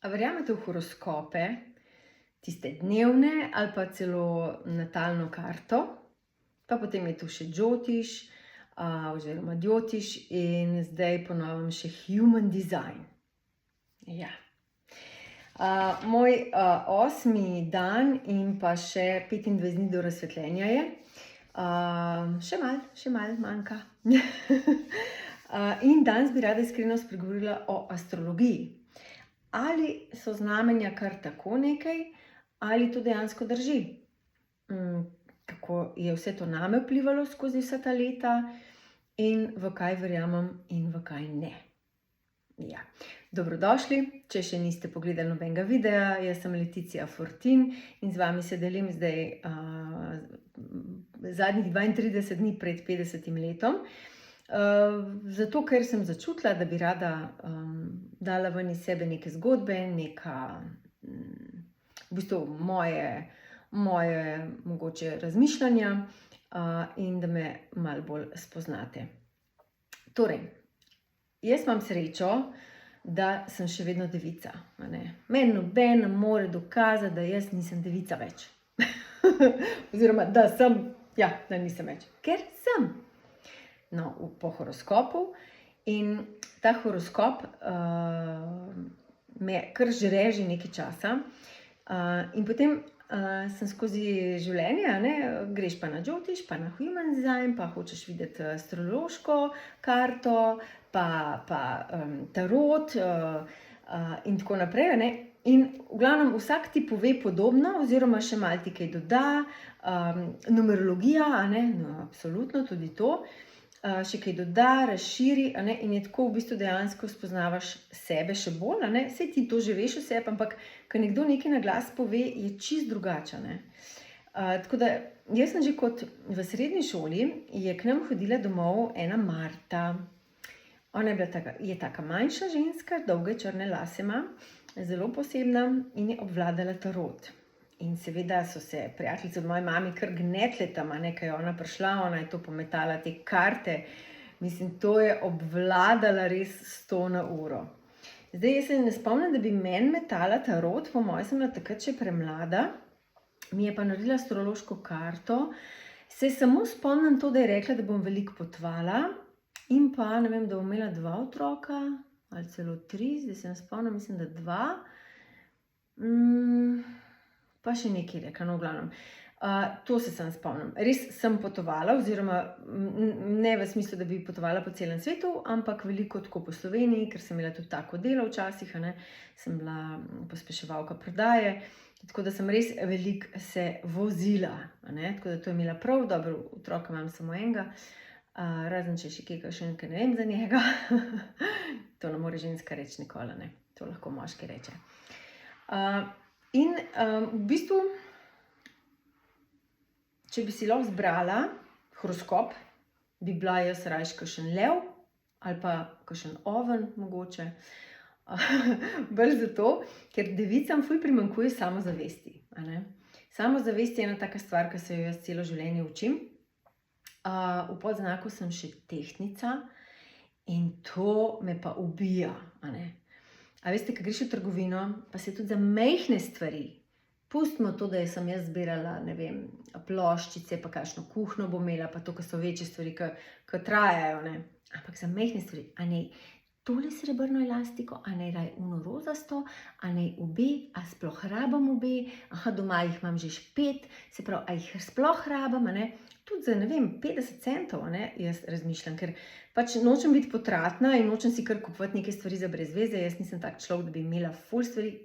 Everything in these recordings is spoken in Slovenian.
A verjamete v horoskope, tiste dnevne ali pa celo natalno karto, pa potem je tu še Džotiš, oziroma Djotiš in zdaj po novem še Human Design. Ja. Moj 8. dan in pa še 25 dni do razsvetljenja je. Še malo manjka. In danes bi rada iskreno spregovorila o astrologiji. Ali so znamenja kar tako nekaj, ali to dejansko drži? Kako je vse to name vplivalo skozi vsa ta leta in v kaj verjamem in v kaj ne. Ja. Dobrodošli, če še niste pogledali nobenega videa, jaz sem Leticia Fortin in z vami se delim zdaj zadnjih 32 dni pred 50 letom. Zato, ker sem začutila, da bi rada dala ven iz sebe neke zgodbe, v bistvu moje mogoče razmišljanja in da me malo bolj spoznate. Torej, jaz imam srečo, da sem še vedno devica. Meni noben ne more dokazati, da jaz nisem devica več. Oziroma, da nisem več. Ker sem. No, po horoskopu in ta horoskop me kar žre že nekaj časa in potem sem skozi življenje, greš pa na Džotiš, pa na Human Design, pa hočeš videti astrološko karto, pa tarot in tako naprej, in v glavnem vsak ti pove podobno oziroma še malo ti kaj doda, numerologija, no, absolutno tudi to, še kaj doda, razširi, in je tako v bistvu dejansko spoznavaš sebe še bolj, saj ti to že veš o sebi, ampak ko nekdo nekaj na glas pove, je čisto drugače, Tako da, jaz sem že kot v srednji šoli, je k nam hodila domov ena Marta. Ona je taka manjša ženska, dolge črne lase ima, zelo posebna in je obvladala tarot. In seveda so se prijateljice od moje mami kar gnetle tam, ko je ona prišla, ona je to pometala, te karte. Mislim, to je obvladala res 100 na uro. Zdaj, jaz se ne spomnim, da bi meni metala tarot, po mojem sem bila takrat še premlada, mi je pa naredila astrološko karto. Se samo spomnim to, da je rekla, da bom veliko potovala in pa, ne vem, da bom imela 2 otroka, ali celo 3, zdaj se ne spomnim, mislim, da 2. Pa še nekaj rekla, no, v glavnem. To se sam spomnim. Res sem potovala, oziroma ne v smislu, da bi potovala po celem svetu, ampak veliko tako po Sloveniji, ker sem imela tudi tako delo včasih, sem bila pospeševalka prodaje, tako da sem res veliko se vozila, tako da to je imela prav, dobro, otroka imam samo enega, razen če še kakšen, ker ne vem za njega. To ne more ženska reči nikoli, to lahko moški reče. In v bistvu, če bi si lahko zbrala horoskop, bi bila jaz rajši kakšen lev ali pa kakšen oven mogoče. Bolj zato, ker devicam ful primanjkuje samozavesti. Samozavest je ena taka stvar, ki se jo jaz celo življenje učim. V podznaku sem še tehtnica in to me pa ubija, A veste, ko greš v trgovino, pa se tudi za majhne stvari, pustimo to, da sem jaz zbirala, ne vem, ploščice, pa kakšno kuhinjo bom imela, pa to, ko so večje stvari, ki trajajo, ampak za majhne stvari, tole srebrno elastiko, raj uno rozasto, obe, a sploh rabim obe, doma jih imam že 5, se pravi, a jih sploh rabim, tudi za, ne vem, 50 centov, jaz razmišljam, ker pač nočem biti potratna in nočem si kar kupovati neke stvari za brez veze, jaz nisem tak človek, da bi imela ful stvari,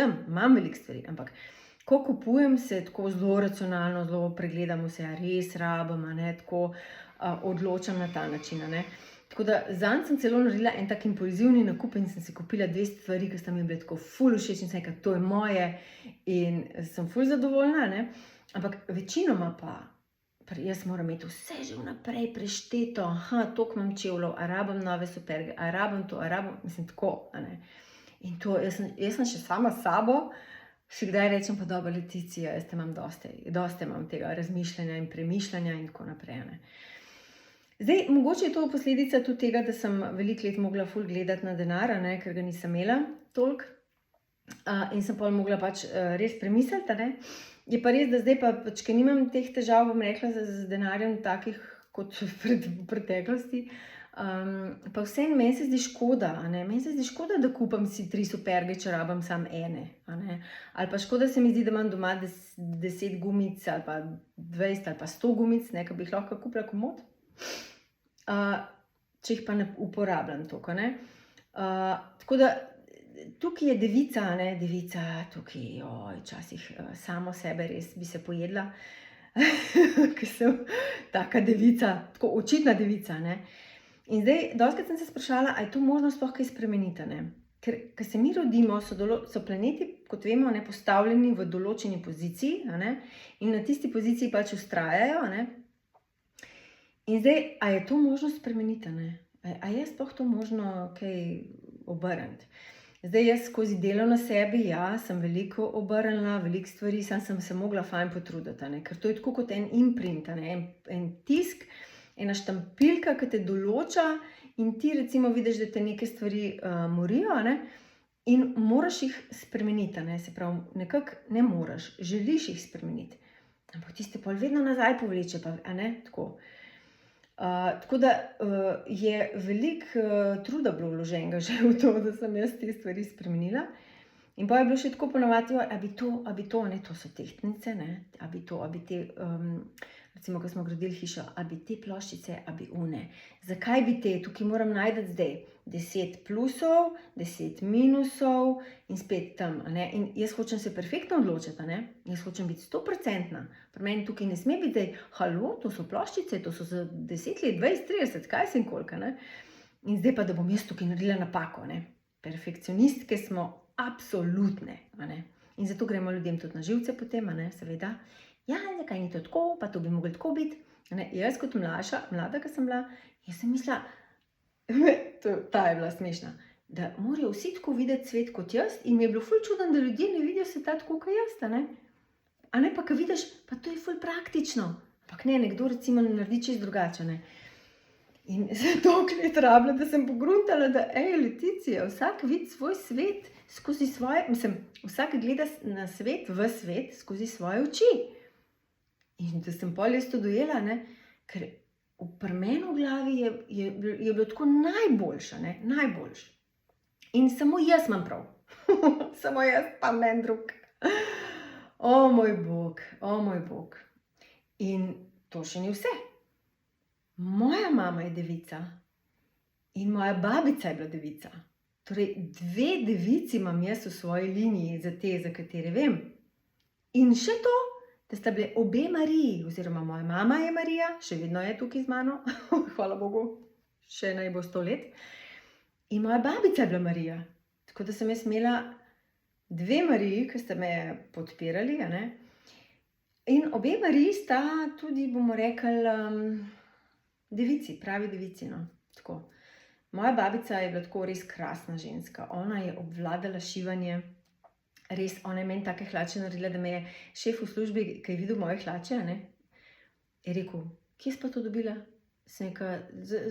imam veliko stvari, ampak ko kupujem se tako zelo racionalno, zelo pregledam vse, res rabim, tako odločam na ta način, Tako da zanj sem celo naredila en tak impulzivni nakup in sem si kupila 2 stvari, ki sta mi bile tako ful všeč in sem rekla, to je moje in sem ful zadovoljna, ampak večinoma pa jaz moram imeti vse že vnaprej prešteto, toliko imam čevljev, a rabim nove superge, a rabim to, mislim tako, In to, jaz sem še sama s sabo, še kdaj rečem, pa dobro, Leticia, jaz te imam dosti imam tega razmišljanja in premišljanja in tako naprej, Zdaj, mogoče je to posledica tudi tega, da sem veliko let mogla ful gledati na denar, ker ga nisem imela toliko. In sem pol mogla pač res premisliti, a ne. Je pa res, da zdaj pa pač, ker nimam teh težav, bom rekla, z denarjem takih kot v preteklosti, pa vseeno meni se zdi škoda, a ne. Meni se zdi škoda, da kupim si 3 superge, če rabim samo ene, a ne. Ali pa škoda se mi zdi, da imam doma 10 gumic ali pa 20 ali pa 100 gumic, ne, ke bi jih lahko kupila komot. Če jih pa ne uporabljam toliko, a ne. Tako da tukaj je devica, a ne, devica tukaj, včasih samo sebe res bi se pojedla, ker sem taka devica, tako očitna devica, ne. In zdaj, dostikrat sem se spraševala, a je to možno sploh kaj spremeniti, a ne. Ker se mi rodimo, so planeti, kot vemo, ne, postavljeni v določeni poziciji, a ne, in na tisti poziciji pač vztrajajo, a ne. In zdaj, a je to možno spremeniti, a ne? A je sploh to možno kaj obrniti? Zdaj, jaz skozi delo na sebi, ja, sem veliko obrnila, veliko stvari, samo sem se mogla fajn potruditi, a ne, ker to je tako kot en imprint, a ne, en tisk, ena štampilka, ki te določa in ti recimo vidiš, da te neke stvari morijo, a ne, in moraš jih spremeniti, a ne, se pravi, nekako ne moraš, želiš jih spremeniti. Ampak tiste pol vedno nazaj povleče, pa, a ne, tako. Tako da je veliko truda bilo vloženega že v to, da sem jaz te stvari spremenila. In pol je bilo še tako ponavadi, a bi to, ne, to so tehtnice, ne, a bi te, recimo, ko smo gradili hišo, a bi te ploščice, a bi one. Zakaj bi te? Tukaj moram najti zdaj 10 plusov, 10 minusov in spet tam, a ne. In jaz hočem se perfektno odločiti, a ne. Jaz hočem biti 100%. Pri meni tukaj ne sme biti, halo, to so ploščice, to so za 10 let, 20, 30, kaj sem koliko, ne. In zdaj pa, da bom jaz tukaj naredila napako, ne. Perfekcionistke smo absolutne, a ne. In zato gremo ljudem tudi na živce potem, a ne, seveda. Ja, zakaj ni to tako, pa to bi moglo tako biti, a ne. Jaz kot mlada, ko sem bila, jaz sem mislila, ta je bila smešna, da morajo vsi tako videti svet kot jaz in mi je bilo ful čudno, da ljudje ne vidijo sveta tako kot jaz, a ne. A ne, pa ko vidiš, pa to je ful praktično. Ampak ne, nekdo recimo naredi čisto drugače, ne. In toliko let rabila, da sem pogruntala, da Leticija, vsak vidi svoj svet skozi svoje, vsak gleda na svet, v svet skozi svoje oči. In da sem pol jaz to dojela, ne, ker pri meni v glavi je bilo tako najboljše, ne, najboljše. In samo jaz imam prav. Samo jaz, pa meni drug. O moj bog. In to še ni vse. Moja mama je devica in moja babica je bila devica. Torej, 2 devici imam jaz v svoji liniji, za katere vem. In še to, da sta bile obe Mariji, oziroma moja mama je Marija, še vedno je tukaj z mano, hvala Bogu, še naj bo 100 let. In moja babica je bila Marija. Tako da sem jaz imela 2 Mariji, ki sta me podpirali, a ne. In obe Mariji sta tudi, bomo rekli, devici, pravi devici, no, tako. Moja babica je bila tako res krasna ženska, ona je obvladala šivanje, res, ona je meni take hlače naredila, da me je šef v službi, ki je videl moje hlače, a ne, je rekel, kje si pa to dobila? Sem rekla,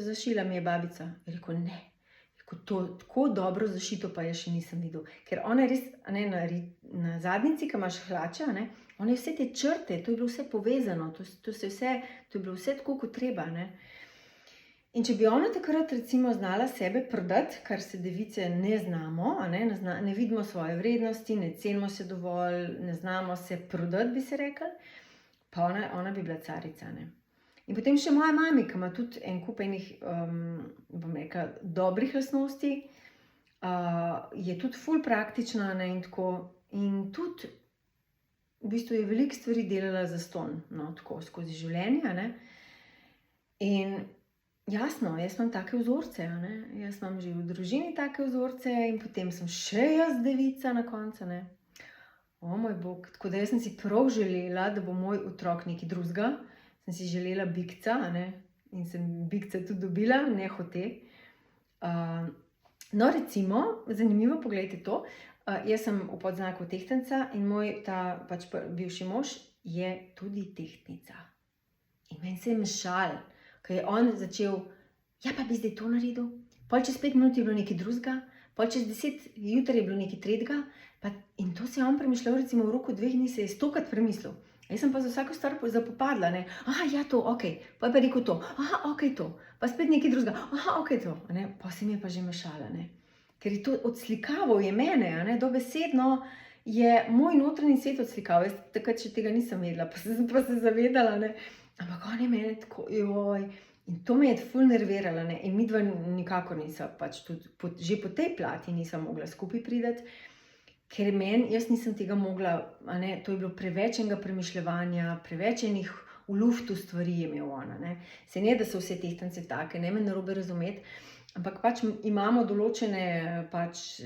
zašila mi je babica. Je rekel, ne, to tako dobro zašito pa jaz še nisem videl. Ker ona je res, a ne, na zadnjici, ko imaš hlače, a ne, ona je vse te črte, to je bilo vse povezano, to je bilo vse tako, kot treba, ne. In če bi ona takrat recimo znala sebe prodati, kar se device ne znamo, a ne, ne vidimo svoje vrednosti, ne cenimo se dovolj, ne znamo se prodati, bi se rekli, pa ona bi bila carica, ne. In potem še moja mami, ki ima tudi en kup enih, bom rekla, dobrih lastnosti, je tudi ful praktična, ne, in tako. In tudi v bistvu je veliko stvari delala zastonj, no, tako, skozi življenje, a ne. In jasno, jaz imam take vzorce, a ne, jaz imam že v družini take vzorce in potem sem še jaz devica na koncu, ne. O moj bog, tako da jaz sem si prav želela, da bo moj otrok nekaj drugega, sem si želela bikca, a ne, in sem bikca tudi dobila, ne hote. No, recimo, zanimivo, poglejte to, jaz sem v podznaku tehtnica in moj ta pač bivši mož je tudi tehtnica. In meni se je mešalo, ker je on začel, ja, pa bi zdaj to naredil, pol čez 5 minut je bilo nekaj drugega, pol čez 10 jutri je bilo nekaj tretjega, in to se je on premišljal, recimo v roku 2 dni se je 100-krat premislil. Jaz sem pa za vsako stvar zapopadla, ne, aha, ja, to, ok, pa je pa rekel to, aha, ok, to, pa spet nekaj drugega, aha, ok, to, ne, pa se mi je pa že mešala, ne, ker je to odslikaval je mene, ne, dobesedno je moj notranji svet odslikaval, jaz takrat še tega nisem vedela, pa se zavedala, ne, ampak on je mene tako, joj, in to me je ful nervirala, ne, in midva nikakor nisva, pač tudi že po tej plati nisva mogla skupaj priti, ker jaz nisem tega mogla, ne, to je bilo preveč enega premišljevanja, preveč enih v luftu stvari je imel ona, ne. Se ne, da so vse tehtance take, ne me narobe razumeti, ampak pač imamo določene pač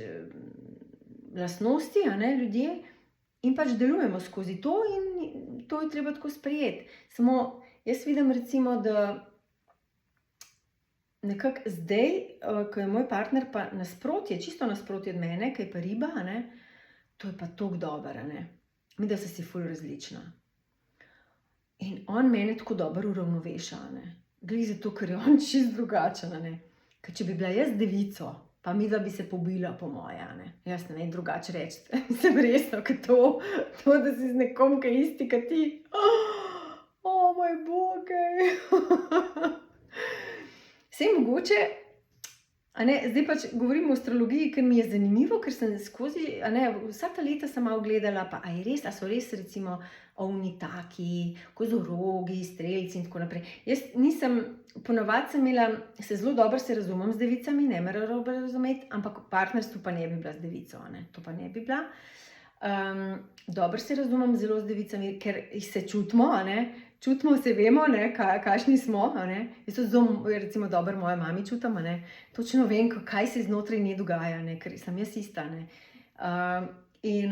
lastnosti, ne, ljudje, in pač delujemo skozi to in to je treba tako sprejeti. Samo jaz vidim recimo, da nekako zdaj, ko je moj partner pa nasprotje, čisto nasprotje od mene, ki je pa riba, ne, to je pa toliko dobro, ne. Midva sta si ful različna. In on mene tako dobro uravnoveša, ne. Glih zato, ker je on čisto drugačen, ne. Ker če bi bila jaz devico, pa midva bi se pobila po moje, ne. Jaz ne vem drugače reči. Sem resno, ker to, da si z nekom, ki je isti, kot ti. Moj bog, Sej mogoče, zdaj pač govorim o astrologiji, ker mi je zanimivo, ker sem skozi, vsa ta leta sem malo gledala, pa a so res recimo ovni taki, kozorogi, strelci in tako naprej. Jaz nisem, ponavadi sem imela, zelo dobro se razumem z devicami, ne me narobe razumeti, ampak v partnerstvu pa ne bi bila z devico, to pa ne bi bila. Dobro se razumem zelo z devicami, ker se čutimo, čutimo se, vemo, kakšni smo, Jaz to zelo, recimo, dobro moje mami čutim, Točno vem, kaj se znotraj nje dogaja, ker sem jaz ista, In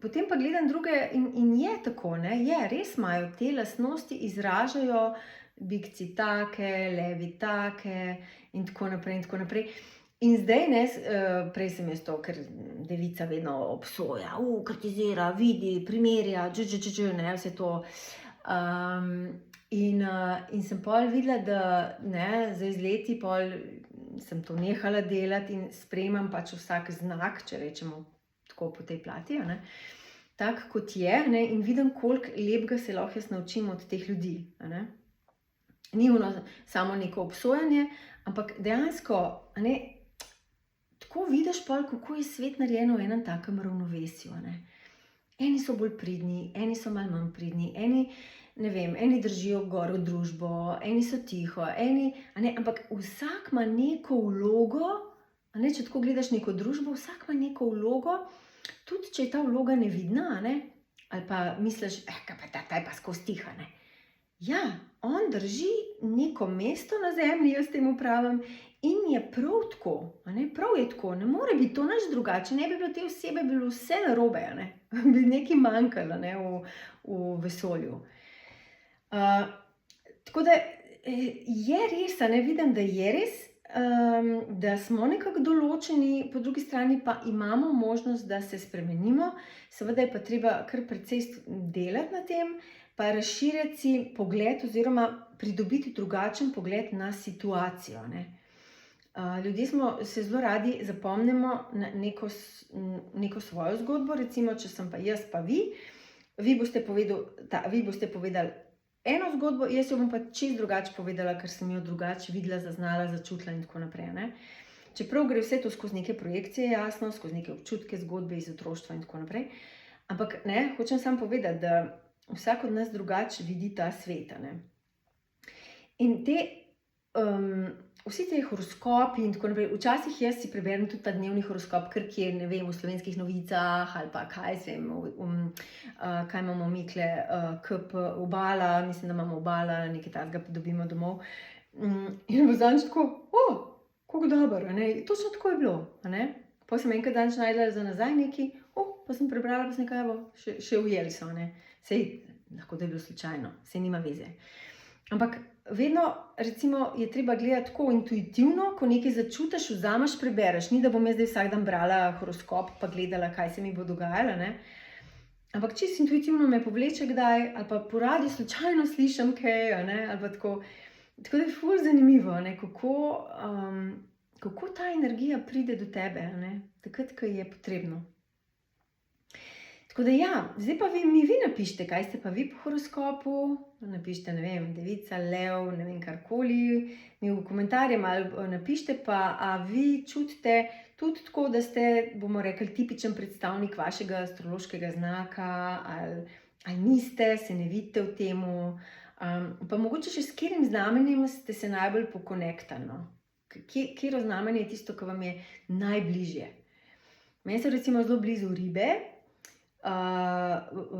potem pa gledam druge in je tako, je, res imajo te lastnosti, izražajo bikci take, levi take in tako naprej in tako naprej. In zdaj, prej sem jaz to, ker devica vedno obsoja, kritizira, vidi, primerja, vse to. In sem pol videla, da zdaj z leti pol sem to nehala delati in sprejemam pač vsak znak, če rečemo tako po tej plati, tak kot je, in vidim, koliko lepega se lahko jaz naučim od teh ljudi, Ni ono samo neko obsojanje, ampak dejansko, tako vidiš pol, kako je svet narejen v enem takem ravnovesju, Eni so bolj pridni, eni so malo manj pridni, eni držijo gor v družbo, eni so tiho, ampak vsak ima neko vlogo, če tako gledaš neko družbo, vsak ima neko vlogo, tudi če je ta vloga nevidna, ali pa misliš, kaj pa ta je pa skozi tiha, Ja, on drži neko mesto na zemlji, jaz temu pravim, in je prav tako, prav je tako, ne more biti to nič drugače, ne bi bilo te osebe, bi bilo vse narobe, bi nekaj manjkalo, v vesolju. Tako da je res, vidim, da je res, da smo nekako določeni, po drugi strani pa imamo možnost, da se spremenimo, seveda je pa treba kar precej delati na tem, pa razširjati si pogled oziroma pridobiti drugačen pogled na situacijo, Ljudje se zelo radi zapomnimo na neko svojo zgodbo, recimo, če sem pa jaz pa vi boste povedali eno zgodbo, jaz jo bom pa čisto drugače povedala, ker sem jo drugače videla, zaznala, začutila in tako naprej, Čeprav gre vse to skozi neke projekcije, jasno, skozi neke občutke, zgodbe iz otroštva in tako naprej. Ampak, hočem samo povedati, da vsak od nas drugače vidi ta svet, In vsi te horoskopi in tako naprej, včasih jaz si preberem tudi ta dnevni horoskop, ker kje, v Slovenskih novicah ali pa kaj kaj imamo mi tule, KP Obala, mislim, da imamo Obala, nekaj takega dobimo domov. In bo zadnjič tako, kako dobro, točno tako je bilo, Potem sem enkrat zadnjič našla za nazaj nekaj, pa sem prebrala, pa sem nekaj, še ujeli so, Sej, lahko da je bilo slučajno, sej nima veze. Ampak vedno, recimo, je treba gledati tako intuitivno, ko nekaj začutiš, vzameš, prebereš. Ni, da bom jaz zdaj vsak dan brala horoskop, pa gledala, kaj se mi bo dogajalo, Ampak čisto intuitivno me povleče kdaj, ali pa po radiu slučajno slišim kaj, ali pa tako. Tako da je ful zanimivo, kako ta energija pride do tebe, ne? Takrat, ko je potrebno. Tako da ja, zdaj pa mi vi napišite, kaj ste pa vi po horoskopu, napišite, ne vem, devica, lev, ne vem, karkoli, mi v komentarje malo napišite pa, a vi čutite tudi tako, da ste, bomo rekli, tipičen predstavnik vašega astrološkega znaka, ali niste, se ne vidite v temu, pa mogoče še s katerim znamenjem ste se najbolj pokonektali, no? Katero znamenje je tisto, ki vam je najbližje. Meni so recimo zelo blizu ribe,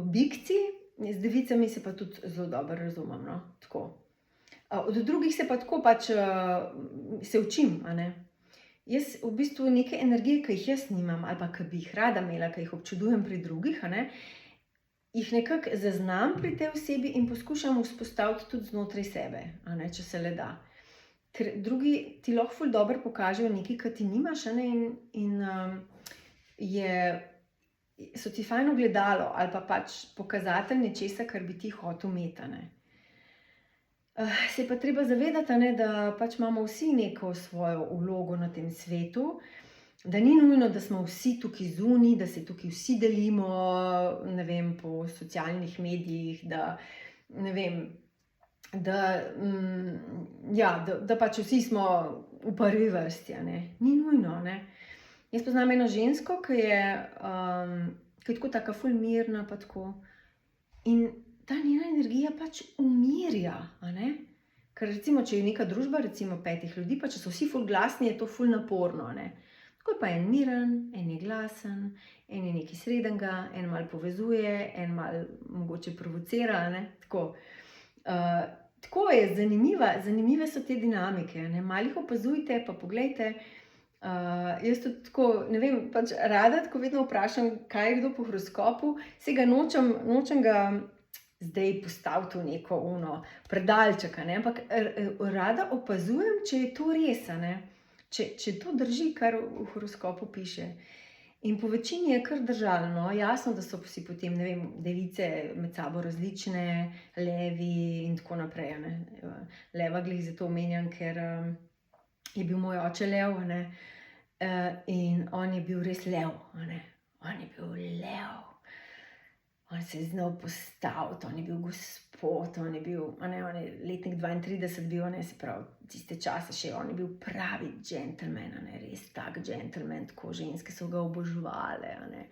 bikci, z devicami se pa tudi zelo dobro razumem, no, tako. Od drugih se pa tako pač se učim, a ne. Jaz v bistvu neke energije, ki jih jaz nimam, ali pa ki bi jih rada imela, ki jih občudujem pri drugih, a ne, jih nekako zaznam pri tej osebi in poskušam vzpostaviti tudi znotraj sebe, a ne, če se le da. Ker drugi ti lahko ful dobro pokažejo nekaj, ki ti nimaš, a ne, in so ti fajn ogledalo ali pa pač pokazatelj nečesa, kar bi ti hotel imeti, a ne. Se pa treba zavedati, a ne, da pač imamo vsi neko svojo vlogo na tem svetu, da ni nujno, da smo vsi tukaj zunaj, da se tukaj vsi delimo, ne vem, po socialnih medijih, da, ne vem, da pač vsi smo v prvi vrsti, a ne. Ni nujno, ne. Jaz poznam eno žensko, ki je tako taka ful mirna pa tako. In ta njena energija pač umirja, a ne. Ker recimo, če je neka družba, recimo 5 ljudi, pa če so vsi ful glasni, je to ful naporno, a ne. Tako pa en miren, en je glasen, en je nekaj srednjega, en malo povezuje, en malo mogoče provocira, a ne. Tako. Tako je, zanimive so te dinamike, ne. Malo jih opazujte, pa poglejte. Jaz tudi tako, ne vem, pač rada tako vedno vprašam, kaj je kdo po horoskopu, saj ga nočem ga zdaj postaviti v neko predalček, a ne, ampak rada opazujem, če je to res, a ne, če to drži, kar v horoskopu piše. In po večini je kar držalo, no, jasno, da so vsi potem, ne vem, device med sabo različne, levi in tako naprej, a ne. Leva glih zato omenjam, ker je bil moj oče lev, a ne, in on je bil res lev, a ne, on je bil lev. On se je znal postaviti, on je bil gospod, on je bil, a ne, on je letnik 32 bil, a ne, se pravi, tiste čase še, on je bil pravi džentelmen, a ne, res tak džentelmen, tako ženske so ga oboževale, a ne.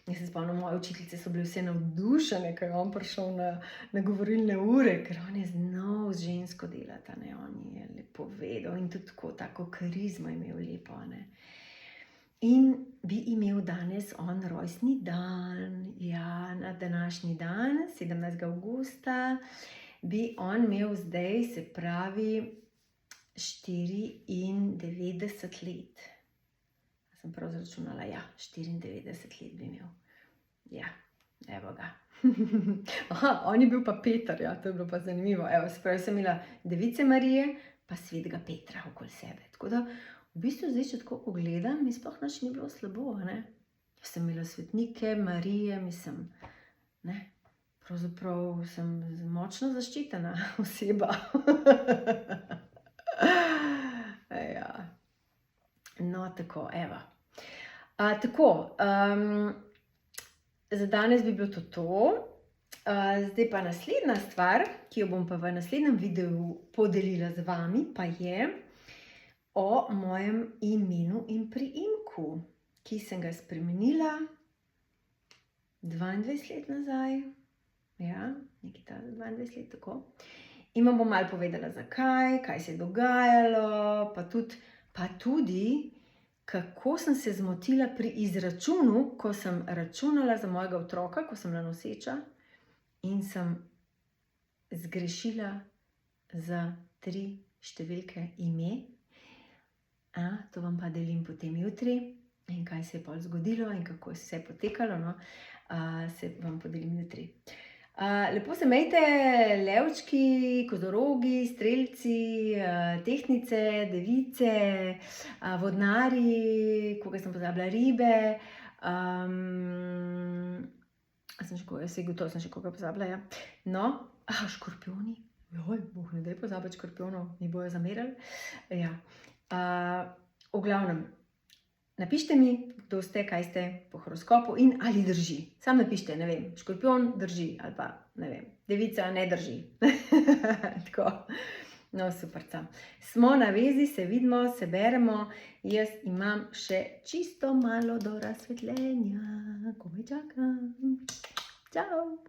Jaz se spomnim, moje učiteljice so bile vse navdušene, ko je on prišel na govorilne ure, ker on je znal z žensko delati, a ne, on je lepo vedel in tudi tako karizmo imel lepo, a ne. In bi imel danes on rojstni dan, ja, na današnji dan, 17. avgusta, bi on imel zdaj, se pravi, 94 let. Sem prav zračunala, ja, 94 let bi imel. Ja, evo ga. Aha, on je bil pa Peter, ja, to je bilo pa zanimivo. Evo, se pravi, sem imela device Marije, pa svetega Petra okoli sebe. Tako da, v bistvu zdaj, če tako pogledam, mi sploh nič ni bilo slabo, a ne. Jaz sem imela svetnike, Marije, mislim, ne, pravzaprav sem močno zaščitena oseba. Ja. No, tako, evo. Tako, za danes bi bilo to. Zdaj pa naslednja stvar, ki jo bom pa v naslednjem videu podelila z vami, pa je o mojem imenu in priimku, ki sem ga spremenila 22 let nazaj. Ja, nekaj ta 22 let, tako. In vam bom malo povedala, zakaj, kaj se je dogajalo, pa tudi, kako sem se zmotila pri izračunu, ko sem računala za mojega otroka, ko sem bila noseča, in sem zgrešila za 3 številke ime. To vam pa delim potem jutri in kaj se je pol zgodilo in kako je vse potekalo, no, se vam podelim jutri. Lepo se imejte, levčki, kozorogi, strelci, tehtnice, device, vodnarji, koga sem pozabila, ribe, gotovo sem še koga pozabila, ja. No, škorpioni, joj, ne daj pozabiti škorpionov, mi bojo zamerili, ja. V glavnem, napišite mi, kdo ste, kaj ste po horoskopu in ali drži. Sam napišite, ne vem, škorpion drži ali pa, ne vem, devica ne drži. Tako. No, superca. Smo na vezi, se vidimo, se beremo. Jaz imam še čisto malo do razsvetljenja. Komaj čakam. Čau!